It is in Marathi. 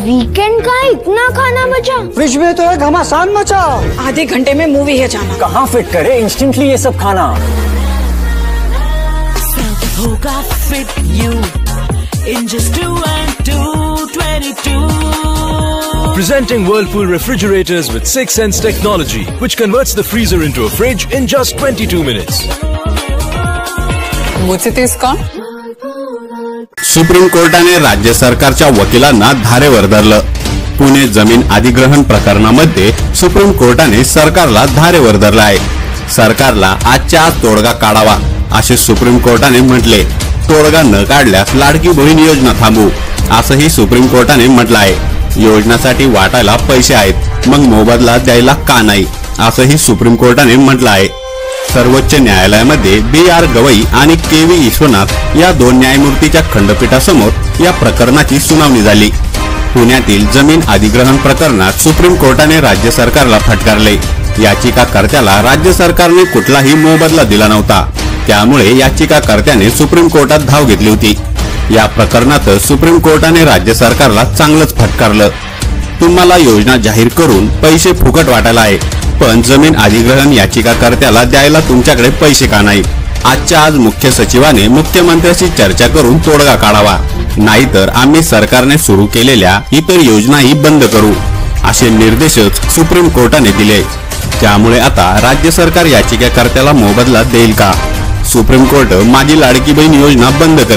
वीकेंड का इतना खाना बचा। फ्रिज में तो है घमासान मचा। आधे घंटे में मूवी है जाना। कहाँ फिट करे इंस्टेंटली ये सब खाना। सब होगा fit you in just 2 and 2 22। Presenting Whirlpool refrigerators with 6 Sense technology, which converts the freezer into a fridge in just 22 minutes. मुझसे तेज कौन? सुप्रीम कोर्टाने राज्य सरकारच्या वकिलांना धारेवर धरलं। पुणे जमीन अधिग्रहण प्रकरणामध्ये सुप्रीम कोर्टाने सरकारला धारेवर धरलं आहे। सरकारला आजच्या आज तोडगा काढावा असे सुप्रीम कोर्टाने म्हटले। तोडगा न काढल्यास लाडकी बहीण योजना थांबवू असंही सुप्रीम कोर्टाने म्हटलं आहे। योजनासाठी वाटायला पैसे आहेत, मग मोबदला द्यायला का नाही असंही सुप्रीम कोर्टाने म्हटलं आहे। सर्वोच्च न्यायालयामध्ये BR गवई आणि KV विश्वनाथ या 2 न्यायमूर्तीच्या खंडपीठासमोर या प्रकरणाची सुनावणी झाली। पुण्यातील जमीन अधिग्रहण प्रकरणात सुप्रीम कोर्टाने राज्य सरकारला फटकारले। याचिकाकर्त्याला राज्य सरकारने कुठलाही मोबदला दिला नव्हता, त्यामुळे याचिकाकर्त्याने सुप्रीम कोर्टात धाव घेतली होती। या प्रकरणात सुप्रीम कोर्टाने राज्य सरकारला चांगलंच फटकारलं। तुम्हाला योजना जाहीर करून पैसे फुकट वाटायला आहे, पण जमीन अधिग्रहण याचिकाकर्त्याला द्यायला तुमच्याकडे पैसे का नाही? आजच्या आज मुख्य सचिवाने मुख्यमंत्र्यांशी चर्चा करून तोडगा काढावा, नाहीतर आम्ही सरकारने सुरू केलेल्या इतर योजनाही बंद करू असे निर्देशच सुप्रीम कोर्टाने दिले। त्यामुळे आता राज्य सरकार याचिकाकर्त्याला मोबदला देईल का? सुप्रीम कोर्ट माझी लाडकी बहीण योजना बंद करेल